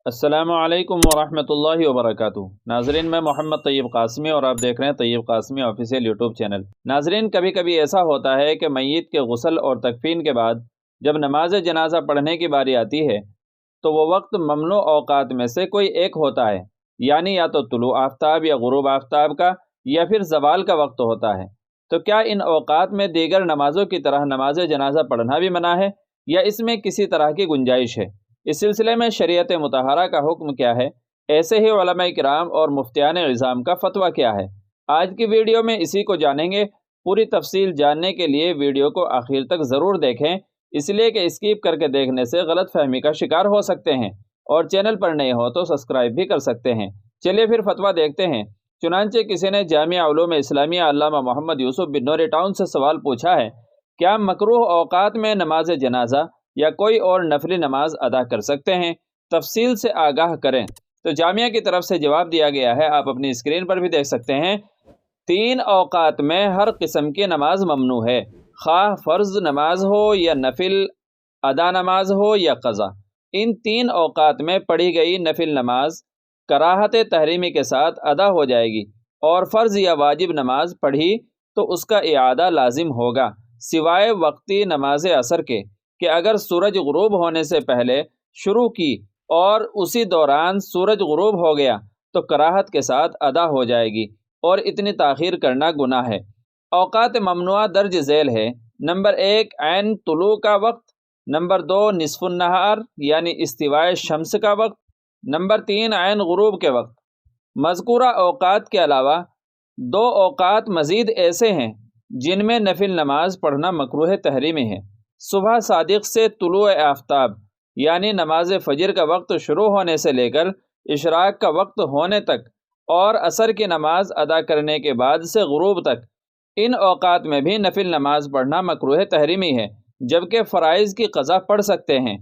السلام علیکم ورحمۃ اللہ وبرکاتہ۔ ناظرین، میں محمد طیب قاسمی اور آپ دیکھ رہے ہیں طیب قاسمی آفیشیل یوٹیوب چینل۔ ناظرین، کبھی کبھی ایسا ہوتا ہے کہ میت کے غسل اور تکفین کے بعد جب نماز جنازہ پڑھنے کی باری آتی ہے تو وہ وقت ممنوع اوقات میں سے کوئی ایک ہوتا ہے، یعنی یا تو طلوع آفتاب یا غروب آفتاب کا یا پھر زوال کا وقت ہوتا ہے۔ تو کیا ان اوقات میں دیگر نمازوں کی طرح نماز جنازہ پڑھنا بھی منع ہے یا اس میں کسی طرح کی گنجائش ہے؟ اس سلسلے میں شریعت مطہرہ کا حکم کیا ہے؟ ایسے ہی علماء کرام اور مفتیان نظام کا فتویٰ کیا ہے؟ آج کی ویڈیو میں اسی کو جانیں گے۔ پوری تفصیل جاننے کے لیے ویڈیو کو آخر تک ضرور دیکھیں، اس لیے کہ اسکیپ کر کے دیکھنے سے غلط فہمی کا شکار ہو سکتے ہیں، اور چینل پر نئے ہو تو سبسکرائب بھی کر سکتے ہیں۔ چلیے پھر فتویٰ دیکھتے ہیں۔ چنانچہ کسی نے جامعہ علوم اسلامیہ علامہ محمد یوسف بنوری ٹاؤن سے سوال پوچھا ہے، کیا مکروہ اوقات میں نماز جنازہ یا کوئی اور نفلی نماز ادا کر سکتے ہیں؟ تفصیل سے آگاہ کریں۔ تو جامعہ کی طرف سے جواب دیا گیا ہے، آپ اپنی اسکرین پر بھی دیکھ سکتے ہیں۔ 3 اوقات میں ہر قسم کی نماز ممنوع ہے، خواہ فرض نماز ہو یا نفل ادا نماز ہو یا قضا۔ ان 3 اوقات میں پڑھی گئی نفل نماز کراہت تحریمی کے ساتھ ادا ہو جائے گی، اور فرض یا واجب نماز پڑھی تو اس کا اعادہ لازم ہوگا، سوائے وقتی نماز عصر کے، کہ اگر سورج غروب ہونے سے پہلے شروع کی اور اسی دوران سورج غروب ہو گیا تو کراہت کے ساتھ ادا ہو جائے گی، اور اتنی تاخیر کرنا گناہ ہے۔ اوقات ممنوعہ درج ذیل ہے۔ نمبر 1 عین طلوع کا وقت، نمبر 2 نصف النہار یعنی استواء شمس کا وقت، نمبر 3 عین غروب کے وقت۔ مذکورہ اوقات کے علاوہ 2 اوقات مزید ایسے ہیں جن میں نفل نماز پڑھنا مکروہ تحریمی ہے۔ صبح صادق سے طلوع آفتاب یعنی نماز فجر کا وقت شروع ہونے سے لے کر اشراق کا وقت ہونے تک، اور عصر کی نماز ادا کرنے کے بعد سے غروب تک، ان اوقات میں بھی نفل نماز پڑھنا مکروہ تحریمی ہے، جبکہ فرائض کی قضا پڑھ سکتے ہیں۔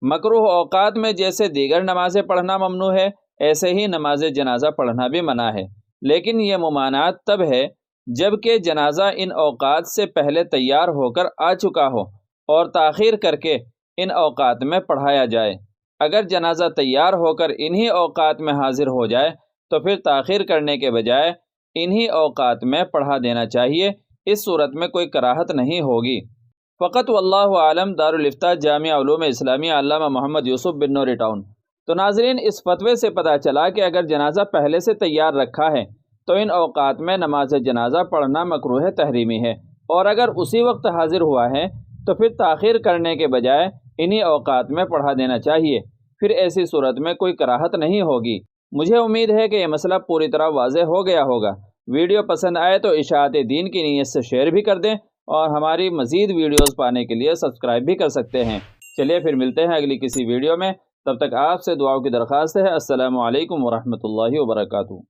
مکروہ اوقات میں جیسے دیگر نمازیں پڑھنا ممنوع ہے، ایسے ہی نماز جنازہ پڑھنا بھی منع ہے، لیکن یہ ممانعت تب ہے جبکہ جنازہ ان اوقات سے پہلے تیار ہو کر آ چکا ہو اور تاخیر کر کے ان اوقات میں پڑھایا جائے۔ اگر جنازہ تیار ہو کر انہی اوقات میں حاضر ہو جائے تو پھر تاخیر کرنے کے بجائے انہی اوقات میں پڑھا دینا چاہیے۔ اس صورت میں کوئی کراہت نہیں ہوگی۔ فقط واللہ عالم۔ دارالفتاء جامعہ علوم اسلامیہ علامہ محمد یوسف بنوری ٹاؤن۔ تو ناظرین، اس فتوے سے پتہ چلا کہ اگر جنازہ پہلے سے تیار رکھا ہے تو ان اوقات میں نماز جنازہ پڑھنا مکروہ تحریمی ہے، اور اگر اسی وقت حاضر ہوا ہے تو پھر تاخیر کرنے کے بجائے انہی اوقات میں پڑھا دینا چاہیے۔ پھر ایسی صورت میں کوئی کراہت نہیں ہوگی۔ مجھے امید ہے کہ یہ مسئلہ پوری طرح واضح ہو گیا ہوگا۔ ویڈیو پسند آئے تو اشاعت دین کی نیت سے شیئر بھی کر دیں، اور ہماری مزید ویڈیوز پانے کے لیے سبسکرائب بھی کر سکتے ہیں۔ چلیے پھر ملتے ہیں اگلی کسی ویڈیو میں، تب تک آپ سے دعاؤں کی درخواست ہے۔ السلام علیکم ورحمۃ اللہ وبرکاتہ۔